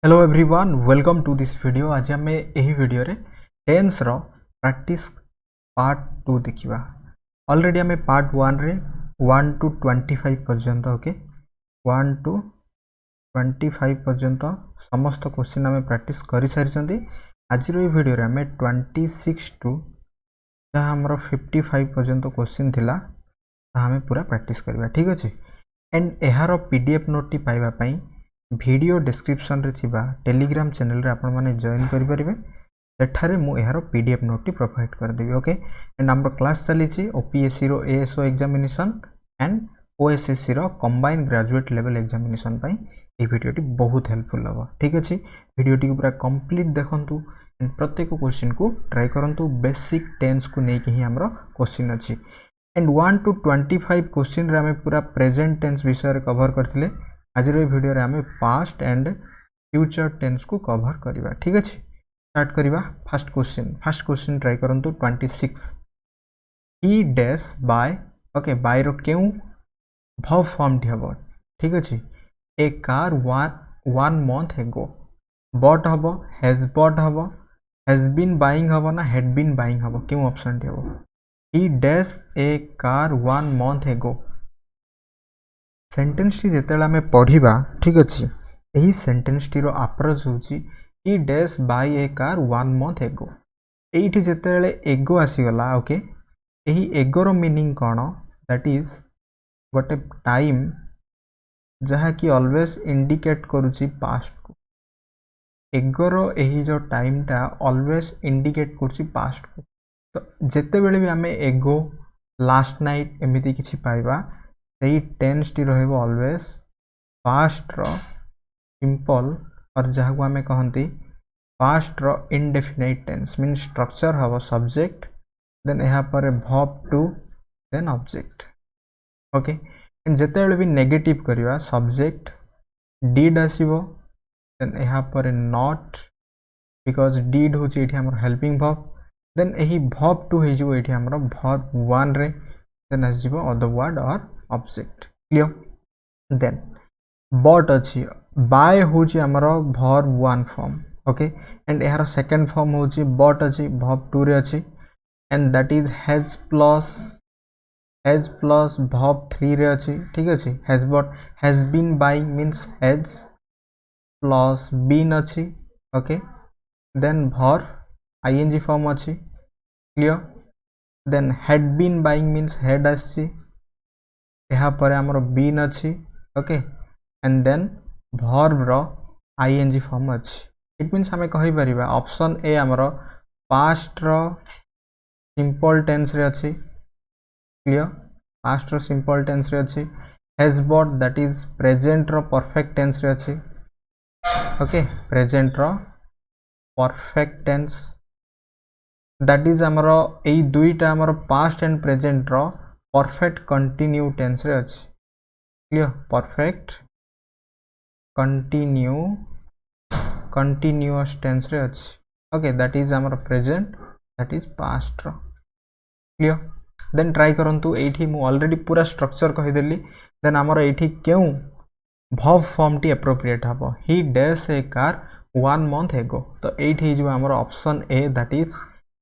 Hello everyone welcome to this video. आज आम यही वीडियो रे टेन्स रो प्रैक्टिस पार्ट 2 देखिबा। ऑलरेडी आम पार्ट 1 रे 1 to 25 पर्यंत ओके 1 to 25 पर्यंत समस्त क्वेश्चन आम प्रैक्टिस कर सारी। आज ये वीडियो रे आम 26 टू जहाँ आमर 55 पर्यंत क्वेश्चन थिला आम पूरा प्रैक्टिस करबा। ठीक अच्छे एंड यार पीडीएफ नोट पाइबा वीडियो डिस्क्रिप्शन रे थिबा टेलीग्राम चैनल रे आपण माने जॉइन करि परिबे। सेठारे मु यार पीडीएफ नोट प्रोवाइड कर देबी। ओके एंड हमर क्लास चली ओपीएससी रो एएसओ एग्जामिनेशन एंड ओएसएससी रो कंबाइन ग्रेजुएट लेवल एग्जामिनेशन पई ए वीडियोटी बहुत हेल्पफुल हबो। ठीक अछि वीडियोटी को पूरा कंप्लीट देखंतु एंड प्रत्येक क्वेश्चन को ट्राई करंतु। बेसिक टेंस को नै कि ही हमर क्वेश्चन अछि एंड 1 to 25 क्वेश्चन रे हम पूरा प्रेजेंट टेंस विषय रे कवर करथिले। आज वीडियो रे हमें पास्ट एंड फ्यूचर टेंस को कवर करिबा। ठीक अछि स्टार्ट करिबा। फर्स्ट क्वेश्चन ट्राई करंतु 26 ही डैश बाय ओके बाय रो क्यों वर्ब फॉर्म टी हबो। ठीक अछि a car one month ago bought हबो हैज बट हबो हैज बीन बाइंग हबो ना हैड बीन बाइंग हबो क्यों ऑप्शन टी हबो। ही डैश ए कार 1 month एगो सेंटेंस टी जेतेला में पढ़िबा। ठीक अछि एही सेंटेंस टी रो अप्रोच होची ही डैश बाय ए कार 1 month एगो। एठी जेतेले एगो आसी गला ओके एही एगो रो मीनिंग कोन दैट इज गोटे टाइम जहा कि ऑलवेज इंडिकेट करूची पास्ट को। एगो रो एही जो टाइम टा ऑलवेज इंडिकेट करूची पास्ट को। तो जेते बेले भी हमें एगो लास्ट नाइट एमिति किछि पाइबा सही टेंस टी रहइबो ऑलवेज पास्ट रो सिंपल और जहाँ को हमें कहंती पास्ट रो इंडेफिनाइट टेंस मीन स्ट्रक्चर हबो सब्जेक्ट देन यहाँ पर verb two then object. Okay and जेते बेले भी नेगेटिव करिवा सब्जेक्ट डिड आसीबो देन यहाँ पर नॉट बिकॉज डिड होची एठी हमर हेल्पिंग वर्ब देन एही वर्ब टू हे जिवो एठी हमर वर्ब 1 रे देन आसीबो अदर वर्ड और ऑब्जेक्ट। क्लियर देन बट अच्छी बाय होची हमर वर्ब 1 फॉर्म ओके एंड यार सेकंड फॉर्म होची बट अच्छी वर्ब 2 रे अच्छी and that is has plus verb 3 रे अच्छी। ठीक अच्छे has bought has been buying means has plus been अच्छी okay then verb ING form अच्छी। Clear then had been buying means had आसी यहाँ पर आमर बीन अच्छी ओके एंड देन वर्ब रो आईएनजी फॉर्म अच्छी। इट मीन्स हमें कहि परिबा ऑप्शन ए आमर पास्ट रो सिंपल टेंस रे अच्छी। क्लियर पास्ट रो सिंपल टेंस रे अच्छी has but that is present रो परफेक्ट टेंस रे अच्छी। ओके प्रेजेंट रो परफेक्ट टेंस दैट इज आमर एई दुईटा आमर पास्ट एंड प्रेजेंट रो परफेक्ट कंटिन्यू टेंस रे अच्छी। क्लियर परफेक्ट कंटिन्यूअस टेंस रे अच्छी ओके दैट इज आमर प्रेजेंट दैट इज पास्ट रो। क्लियर देन ट्राई करंतु एठी मु ऑलरेडी पूरा स्ट्रक्चर कहि देली देन आमर एठी क्यों वर्ब फॉर्म टी एप्रोप्रिएट हबो ही डैश ए कार 1 month एगो। तो एठी जो आमर option A that is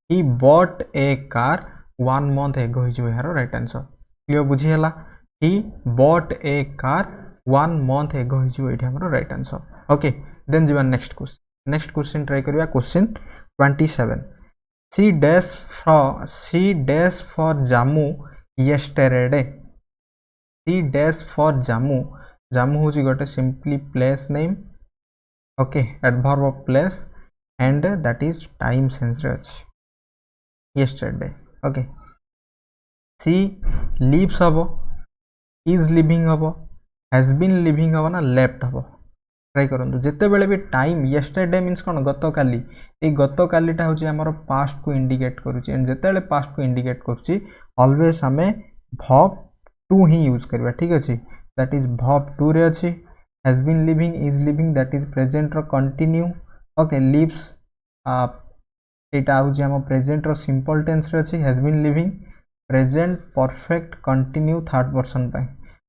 he bought a car 1 month ago ही जो यार राइट आंसर। क्लियर बुझी हला ही bought a car 1 month ago ही जो एठी हमर राइट आंसर। ओके देन जीवा नेक्स्ट क्वेश्चन ट्राई करिया question 27 she dash for Jammu yesterday. She dash for Jammu Jammu होची गोटे simply place name okay adverb of place and that is time sense रे अछि येस्टरडे। ओके सी लिव्स हबो is living हबो has been living हबो ना left हबो। ट्राई करंतु जेते बेले भी टाइम येस्टरडे मीन्स कोन गतकाली ए गतकालीटा होची हमर पास्ट को इंडिकेट करूची एंड जेते बेले पास्ट को इंडिकेट करूची ऑलवेज हमें वर्ब टू ही यूज करबा। ठीक अछि दैट इज वर्ब टू रे अछि has been living is living that is present रो कंटिन्यू ओके लिव्स एटा होची हम प्रेजेंट रो सिंपल टेंस रे अछि has been living present perfect continue third person पाई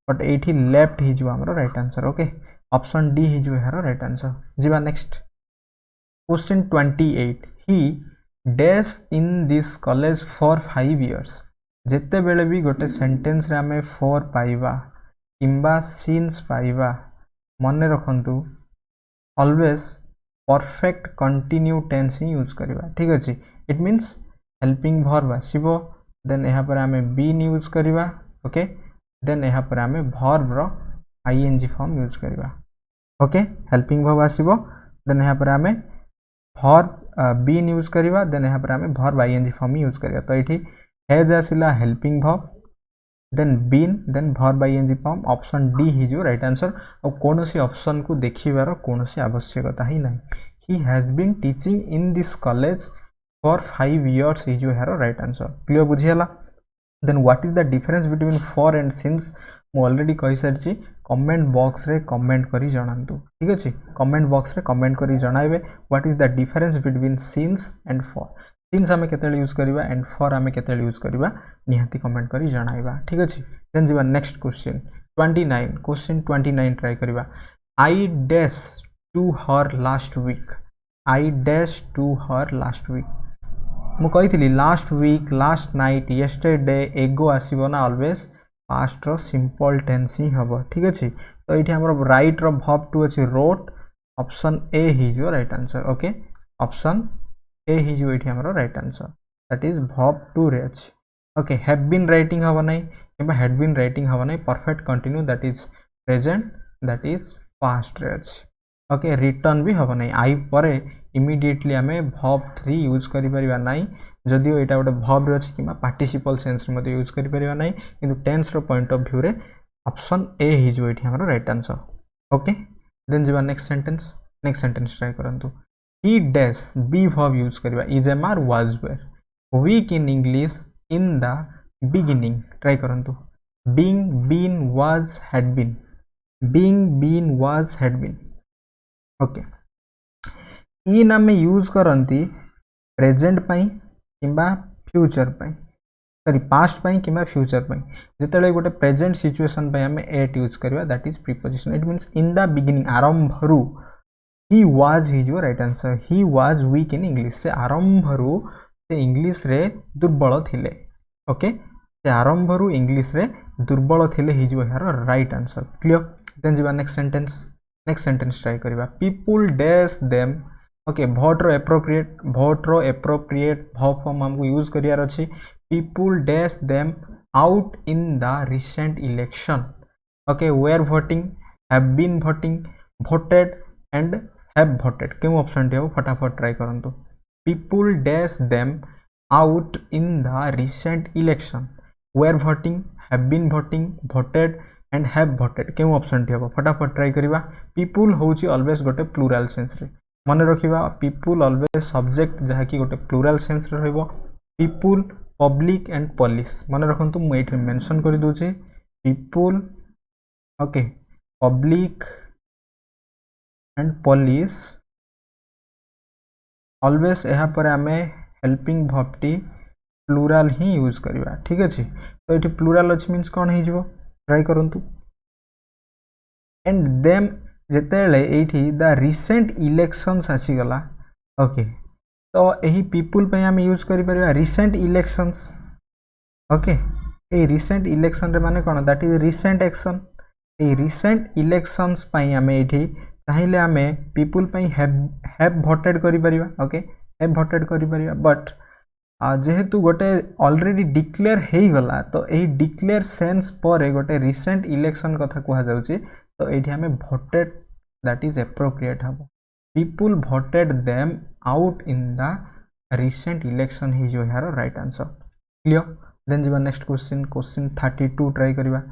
बट एठी लेफ्ट ही जो हमरो right answer. Okay option D ही जो यार राइट आंसर जीवा नेक्स्ट क्वेश्चन 28 ही dash in this college for 5 years जेते बेले भी गोटे सेंटेंस रे आमे फॉर पाइबा किंबा सिंस पाइबा मन रखंतु ऑलवेज परफेक्ट कंटिन्यू टेंस ही यूज करवा ठीक अच्छे इट मीन्स हेल्पिंग वर्ब आसो देन यहाँ पर आमे बीन यूज करवा ओके देन यहाँ पर आमे वर्ब रो आईएनजी फॉर्म यूज करवा ओके हेल्पिंग वर्ब आसो देन यहाँ पर आमे वर्ब बीन यूज करवा देन यहाँ पर आमे वर्ब आईएनजी फॉर्म यूज करवा तो ये हैज आसिला helping verb then been then verb ING form option D ही जो राइट आंसर और कौन सी ऑप्शन को देखिबार कौन सी आवश्यकता ही नहीं ही has been teaching in this college for 5 years ही जो यार राइट आंसर क्लियर बुझीगला then what is the difference between for and since मु ऑलरेडी कहि सारछि कमेंट बॉक्स रे कमेंट करी जणांतु ठीक अछि कमेंट बॉक्स रे कमेंट करी जणाइबे what is the difference between since and for since आमे केतेले यूज करबा एंड फॉर आमे केतेले यूज करबा निहाती कमेंट करी जणाइबा ठीक अछि देन जीवा नेक्स्ट क्वेश्चन 29 क्वेश्चन 29 ट्राई करबा I dash to her last week I dash to her last week मु कही last week last night yesterday ago आसीबो ना ऑलवेज पास्ट रो सिंपल टेंस ही हबो ठीक अछि तो एठी हमर राइट रो वर्ब टू अछि रोट ऑप्शन ए ही जो right answer okay option A ही जो एठी हमर right answer that is verb two रे अछि ओके हैव बीन राइटिंग हबो नै किबा हैड बीन राइटिंग हबो नै perfect continue that is present that is past रे अछि ओके रिटर्न भी हबो नै आई परे इमिडिएटली आमे वर्ब 3 यूज करि परिबा नै जदिओ एटा गोटे वर्ब रे अछि किबा पार्टिसिपल सेंस रे मते यूज करि परिबा नै किंतु टेंस रो पॉइंट ऑफ व्यू रे ऑप्शन ए ही जो एठी हमर राइट आंसर ओके देन जीवा नेक्स्ट सेंटेंस ट्राई करंतु he dash be verb use करबा is am or was were weak in english in the beginning try करंतु being been was had been was had been okay in आमे use करंती present पई किंबा future पई sorry past पई किंबा future पई जेतेले गोटे प्रेजेंट सिचुएशन पई आमे एट यूज करबा that is preposition it means in the beginning आरंभरू he was ही जो right answer he was weak in english से आरंभरू से इंग्लिश रे दुर्बल थिले ओके से आरंभरू इंग्लिश रे दुर्बल थिले ही जो यार राइट आंसर क्लियर देन जीवा नेक्स्ट सेंटेंस ट्राई करबा people dash them okay vote रो एप्रोप्रिएट verb form हमको यूज करियार अछि people dash them out in the recent election okay were voting have been voting voted and have voted क्यों option T फटाफट try करंतु people dash them out in the recent election were voting have been voting voted and have voted क्यों option T फटाफट try करिबा people होची always गोटे plural sense रे मन रखिबा people ऑलवेज सब्जेक्ट जहा कि गोटे प्लूरल सेंस रे रहइबो people public and police मन रखंतु मु एठी मेंशन करि दोचे people okay public and police always यहाँ पर आमे हेल्पिंग वर्ब टी प्लूरल ही यूज करबा ठीक अछि तो एठी प्लूरल अछि मींस कोन हे जिवो ट्राई करंतु एंड देम जेतेले एठी द रिसेंट इलेक्शंस आसी गला ओके तो एही पीपल पे आमे यूज करि परबा रिसेंट इलेक्शंस ओके ए रिसेंट इलेक्शन रे माने कोन दैट इज रिसेंट एक्शन ए रिसेंट इलेक्शंस पई आमे एठी चाहिले आमे पीपल पई हैव वोटेड करि परिबा ओके हैव वोटेड करि परिबा बट जेहेतु गोटे ऑलरेडी डिक्लेयर हेई गला तो एही डिक्लेयर सेंस पर गोटे रिसेंट इलेक्शन कथा कुहा जाउची तो एठी आमे वोटेड दैट इज एप्रोप्रिएट हबो people voted them out in the recent election ही जो यार राइट आंसर क्लियर देन जीवा नेक्स्ट क्वेश्चन 32 ट्राई करबा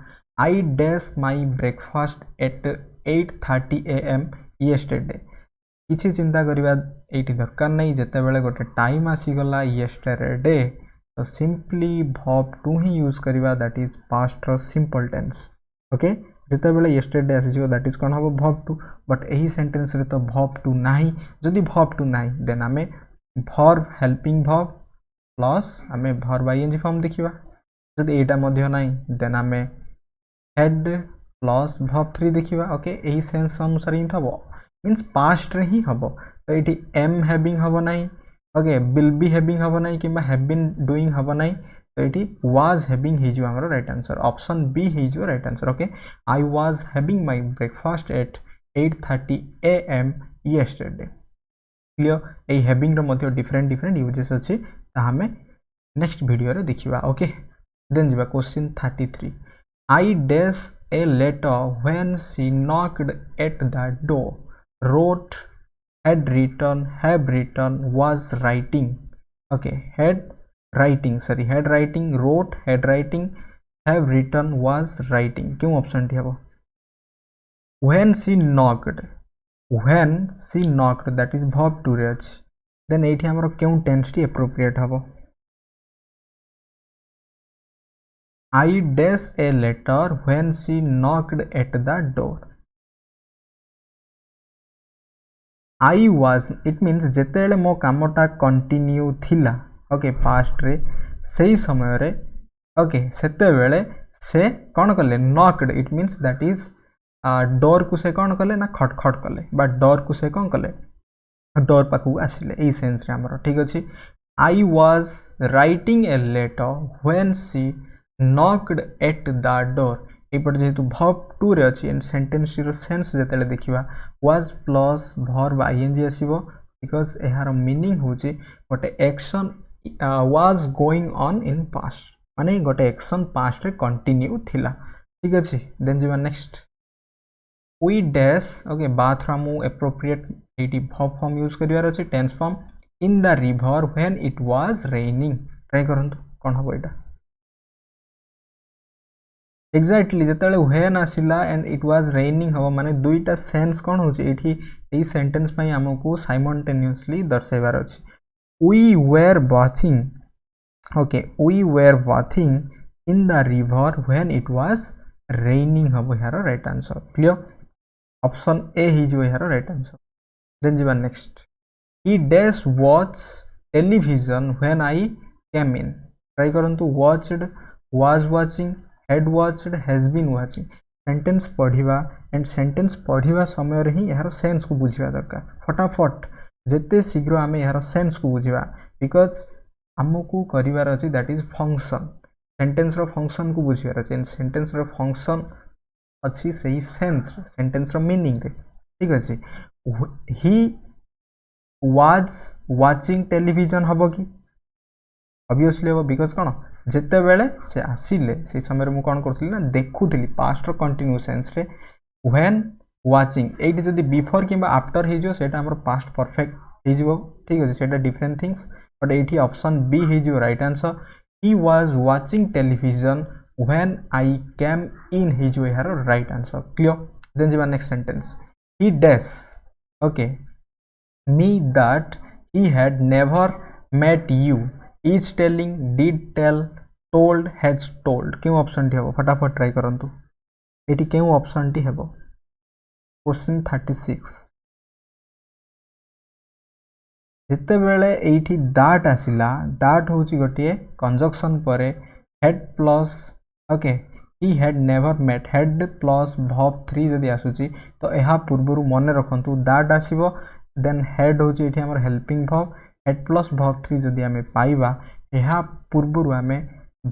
I dash my breakfast at 8:30 AM yesterday किछि चिंता करिबा एठी दरकार नै जते बेले गोटे टाइम आसी गला येस्टरडे तो सिंपली verb टू ही यूज करिबा दैट इज पास्ट रो सिंपल टेंस ओके जते बेले येस्टरडे आसी जिवो दैट इज कोन हबो verb टू बट एही सेंटेंस रे तो verb टू नाही जदी verb टू नाही देन आमे verb हेल्पिंग verb प्लस आमे verb ing फॉर्म देखिबा जदी एटा मध्य नाही देन आमे हेड प्लस भर्ब 3 देखिबा ओके एही सेंस अनुसार ही थबो मींस पास्ट रे ही हबो तो एठी एम हैविंग हबो नाही ओके विल बी हैविंग हबो नाही किबा हैव बीन डूइंग हबो नाही तो एठी वाज हैविंग ही जो हमरो राइट आंसर ऑप्शन बी ही जो right answer okay I was having my breakfast at 8:30 AM yesterday clear ए हैविंग रो मध्ये डिफरेंट डिफरेंट यूजेस अछि ता हमें नेक्स्ट वीडियो रे देखिबा ओके देन जिबा question 33 I dash a letter when she knocked at the door. Wrote, had written, have written, was writing. Okay, had writing, wrote, had writing, have written, was writing. क्यों option टी हबो? When she knocked, that is verb to रे अछि. Then एठी हमरो क्यों tense T appropriate हबो? I dash a letter when she knocked at the door. I was it means जेतेले मो कामटा कंटिन्यू थिला ओके पास्ट रे सही समय रे ओके सेते बेले से कौन कले knocked it means that is door को से कौन कले ना खटखट कले बा डोर को से कौन कले डोर पाखु आसिले एई सेंस रे हमरो ठीक अछि I was writing a letter when she knocked at the door एपट जेतु verb to रे अछि एंड सेंटेंस रो सेंस जेतेले देखिबा was plus verb ing आसीबो बिकॉज़ एहार मीनिंग होची गोटे action was going on in past माने गोटे एक्शन पास्ट रे कंटिन्यू थिला ठीक अछि देन जिबा next we dash okay bathroom appropriate एटी verb form यूज करिवार अछि tense form in the river when it was raining try करंतु कोन हबो एटा एक्जाक्टली जेतेले व्हेन आसिला एंड इट वाज रेनिंग हबो माने दुईटा सेंस कोन होची एठी एई सेंटेंस पई हमकु साइमल्टेनियसली दर्शाइबार अछि we were bathing okay we were bathing in the river when it was raining हबो यार right answer clear option A ही जो यार राइट आंसर देन जिबा नेक्स्ट ही dash watch television when I came in try करंतु watched was watching had watched has been watching sentence पढ़िबा and sentence पढ़िबा समय रे ही यार सेंस को बुझिबा दरकार फटाफट जेते शीघ्र आमे यार सेंस को बुझिबा बिकॉज़ हमकु करिवार अछि दैट इज फंक्शन सेंटेंस रो फंक्शन को बुझिबार अछि एंड सेंटेंस रो फंक्शन अछि सही सेंस सेंटेंस रो मीनिंग रे ठीक अछि ही वाज वाचिंग टेलीविजन हबो कि ऑब्वियसली हबो बिकॉज़ कोन जेते बेले से आसिले से समय रे मु कोन करथली ना देखुथली पास्ट रो कंटीन्यू सेंस रे व्हेन वाचिंग एटी जदी बिफोर किबा आफ्टर हे जो सेटा हमर पास्ट परफेक्ट हे जो ठीक अछि सेटा डिफरेंट थिंग्स बट एटी ऑप्शन बी हे जो right answer he was watching television when I came in हे जो यार राइट आंसर क्लियर देन जिबा नेक्स्ट सेंटेंस ही dash okay me that he had never met you is telling did tell told has told क्यों option टी हबो फटाफट try करंतु एटी क्यों ऑप्शन टी हबो क्वेश्चन 36 जेते बेले एठी दैट आसिला दैट होची गोटिए कंजक्शन परे had plus okay he had never met had plus verb 3 जदी आसुची तो एहा पूर्वरु मने रखंतु दैट आसीबो देन हेड होची एठी हमर helping verb head plus verb 3 जदी हमें पाइबा एहा पूर्वरु हमें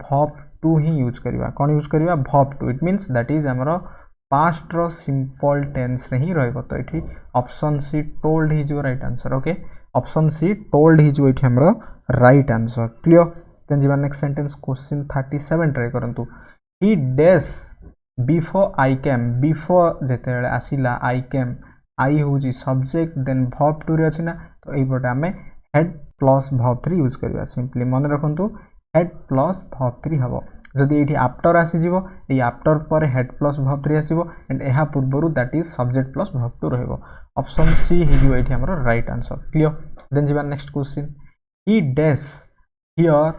verb 2 ही यूज करिबा कोन यूज करिबा verb 2 it means that is हमर पास्ट रो सिंपल टेंस रे ही रहबो तो एठी ऑप्शन सी टोल्ड ही जो right answer okay option C told ही जो एठी हमर राइट आंसर क्लियर देन जिबा नेक्स्ट सेंटेंस क्वेश्चन 37 ट्राई करंतु ही dash before I came before जेतेले आसिला आई केम आई होची सब्जेक्ट देन verb 2 रे अछि ना तो एई पटे हमें हेड प्लस verb 3 यूज करबा सिंपली मन रखंतु हेड प्लस verb 3 हबो जदी एठी आफ्टर आसी जिवो ए आफ्टर पर हेड प्लस verb 3 आसीबो एंड एहा पूर्वरु that is subject plus verb 2 रहबो ऑप्शन सी हि जो एठी हमर राइट आंसर क्लियर देन जिबा नेक्स्ट क्वेश्चन ही dash here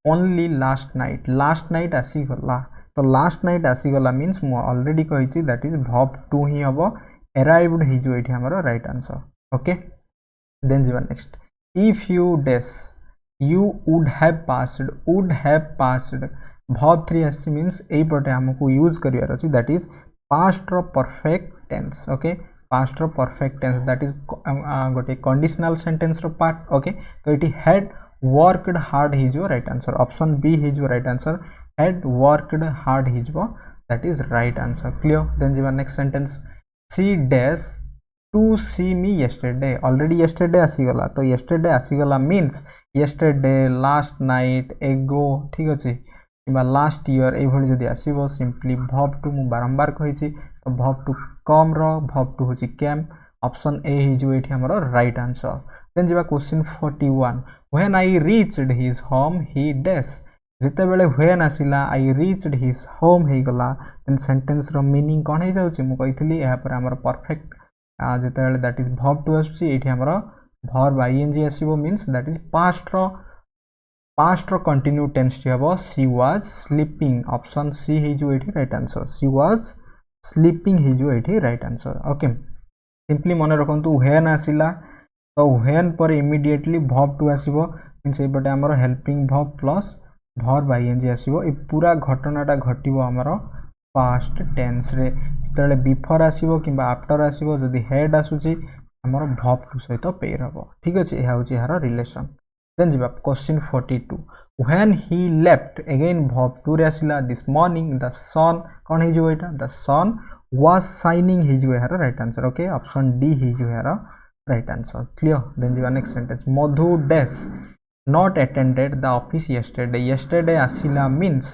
only last night आसी गला तो लास्ट नाइट आसी गला मींस मु ऑलरेडी कहिची दैट इज verb 2 ही हबो arrived ही जो एठी हमर राइट आंसर ओके देन जिबा next if you dash you would have passed verb 3 आसी मींस एई पटे हमकु यूज करिवार अछि दैट इज पास्ट रो परफेक्ट टेंस ओके पास्ट रो परफेक्ट टेंस दैट इज गोटे कंडीशनल सेंटेंस रो पार्ट ओके तो इटी हैड वर्कड हार्ड हिजो राइट आंसर ऑप्शन बी हिजो right answer had worked hard हिजो that is right answer clear then जीवा next sentence she dash to see me yesterday already yesterday आसीगला तो yesterday आसीगला means yesterday last night ago ठीक अच्छे कि last year ये जदि आसो सिंपली भव टू मु बारंबार कही तो भव टू कम रो भव टू हूँ कैम ऑप्शन ए हिजो ये आमर राइट आंसर देन जी question 41 when I reached his home he dash जिते बेले व्हेन आसिला आई रीच्ड हिज होम हो गला देन सेंटेंस रो मीनिंग कौन हो जाउची मु कहितली या पर हमर परफेक्ट जिते बेले दैट इज भव टू आसुची एठी हमर वर्ब आईएनजी आसीबो मींस दैट इज पास्ट रो कंटिन्यू टेंस टी हबो she was sleeping option C हिजो एठी right answer she was sleeping हिजो एठी राइट आंसर ओके सिंपली मन रखंतु व्हेन आसिला तो व्हेन पर इमिडिएटली भव टू आसीबो मींस ए बटे हमर हेल्पिंग भव प्लस वर्ब आईएनजी आसीबो ए पूरा घटनाटा घटिबो हमर पास्ट टेंस रे जतले बिफोर आसीबो किबा आफ्टर आसीबो जदि हेड आसुची हमर भव टू सहित पेयर हबो ठीक अछि एहा होची हार रिलेशन देन जीवा question 42 when he left again भव टू रे आसिला दिस मॉर्निंग द सन कोन हिजो एटा द सन वाज शाइनिंग हिजो हार right answer okay option D हिजो हार राइट आंसर क्लियर देन जीवा next sentence Madhu dash not attended the office yesterday आसिला means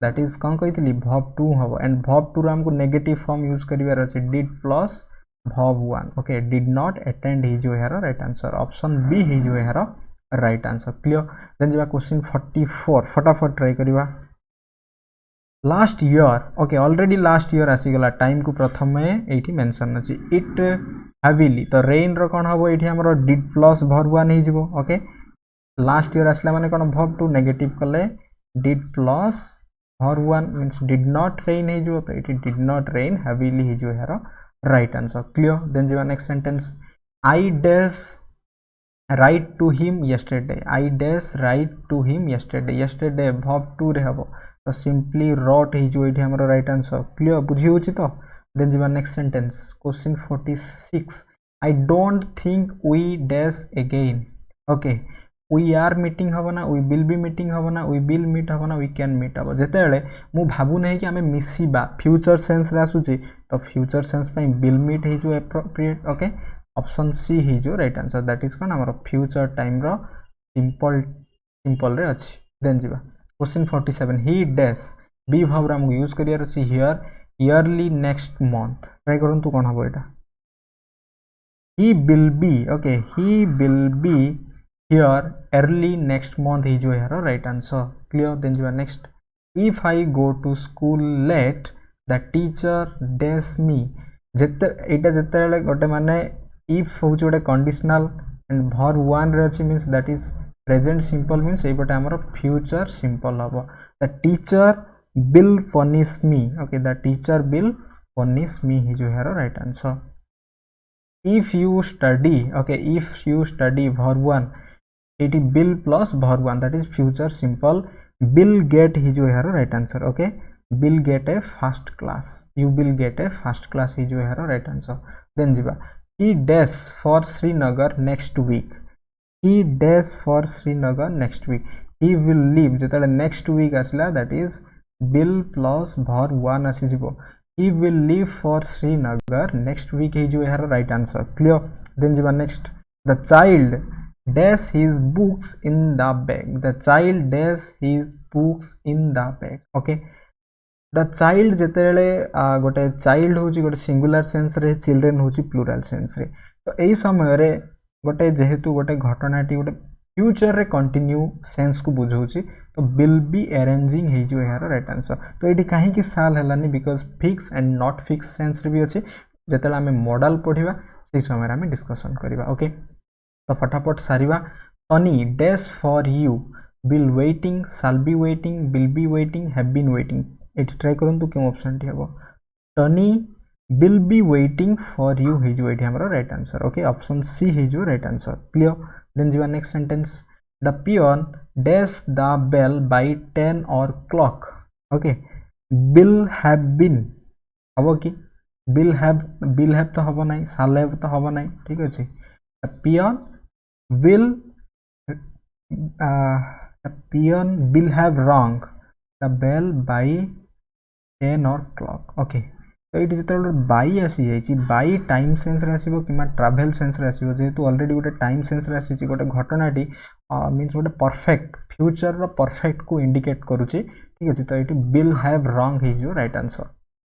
that is कौन कही भव टू हम एंड भव टू हमको नेगेटिव फॉर्म यूज करिवार अछि did प्लस भव one okay did not attend हिजो यार राइट आंसर ऑप्शन बी हिजो यार राइट आंसर क्लियर देन जीवा क्वेश्चन 44 फटाफट ट्राई करिवा last year okay already last year आसीगला टाइम को प्रथम एठी मेंशन अछि इट हैविली तो रेन रो कोन हबो एठी हमरो did प्लस भव वन हि जिवो ओके लास्ट ईयर आसला माने कोन भव टू नेगेटिव कले did प्लस भव one means did not rain हे जो तो it did not rain heavily हे जो यार राइट आंसर क्लियर देन जीवा next sentence I dash write to him yesterday I dash write to him yesterday भव टू रे हबो तो सिंपली रॉट हे जो एठी हमरो राइट आंसर क्लियर बुझी होची तो देन जीवा next sentence question 46 I don't think we dash again okay we are meeting हबो ना we will be meeting हबो ना we will meet हबो ना we can meet हबो जेते बेले मु भाबु नै कि हमें मिसिबा फ्यूचर सेंस रे आसुची तो फ्यूचर सेंस पई will meet हे जो एप्रोप्रिएट ओके ऑप्शन सी हे जो राइट आंसर दैट इज कोन हमर फ्यूचर टाइम रो सिंपल रे अछि देन जीवा क्वेश्चन 47 ही डैश बी भाव रा मु यूज करियर अछि here early next month try करन तू कोन हबो एटा he will be okay he will be here early next month is your right answer clear then you are next if I go to school late the teacher dash me jete eta jete gote mane if ho jote conditional and verb one re achi means that is present simple means ei bote amar future simple habo the teacher will punish me okay the teacher will punish me is your right answer if you study okay if you study verb one it is will plus verb one that is future simple will get is your right answer okay will get a first class you will get a first class is your right answer then jiba he dash for Srinagar next week he dash for Srinagar next week he will leave jetale next week asla that is will plus verb one asi jibo he will leave for Srinagar next week is your right answer clear then jiba next the child dash his books in the bag the child dash his books in the bag okay the child जेतेले गोटे child होची गोटे singular sense रे children होची plural sense रे तो एई समय रे गोटे जेहेतु गोटे घटनाटी गोटे फ्यूचर रे कंटिन्यू सेंस को बुझौची तो will be arranging हे जो यार राइट आंसर तो एठी काहे कि साल हलानी because fix and not fix sense रे भी अछि जेतेला हमें मॉडल पढिबा सेई समय रे हमें डिस्कशन करिबा ओके तो फटाफट सारिबा टनी dash for you will waiting shall be waiting will be waiting have been waiting एठी ट्राई करंतु क्यों ऑप्शन टी हबो टनी will be waiting for you हे जो एठी हमरो right answer okay option C हे जो राइट आंसर क्लियर देन जीवा next sentence the peon dash the bell by 10 or clock okay will have been हम कि विल हैव तो हम ना शाल हैव तो हम ना ठीक अच्छे peon will peon will have rung the bell by 10 or clock okay तो ये जो बाई आसी जाइए बाई टाइम सेन्स आसो कि ट्राभेल सेन्स आसो जेहेतु ऑलरेडी गोटे टाइम सेन्स आसी गोटे घटनाटी मीन्स गोटे परफेक्ट फ्यूचर रो परफेक्ट को इंडिकेट करुच्ची ठीक अच्छे तो ये विल हैव रंग हो राइट आंसर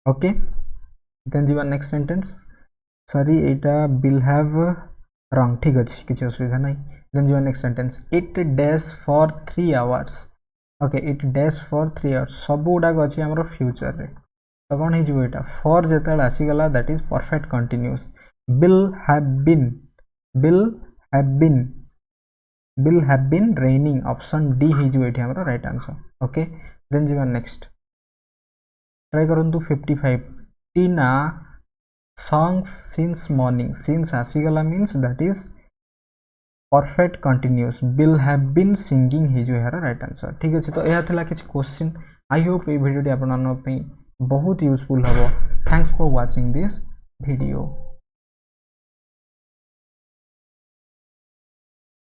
ओके देन जी नेक्स्ट सेंटेंस सॉरी एटा विल हैव रंग ठीक अच्छे किसी असुविधा नहीं देन जी next sentence it dash for 3 hours okay it dash for 3 hours सब गुड़ाक अच्छी आम फ्यूचर रे तो कौन हो फॉर जो आसीगला that is perfect continuous will have been will have been raining option D हो राइट आंसर ओके देन जी नेक्स्ट ट्राई करंतु 55 Tina songs since morning since आसीगला means that is perfect continuous will have been singing he जो यार right answer ठीक अच्छे तो यह था किसी क्वेश्चन आई होप ये वीडियो आपण बहुत यूजफुल हम thanks for watching this video.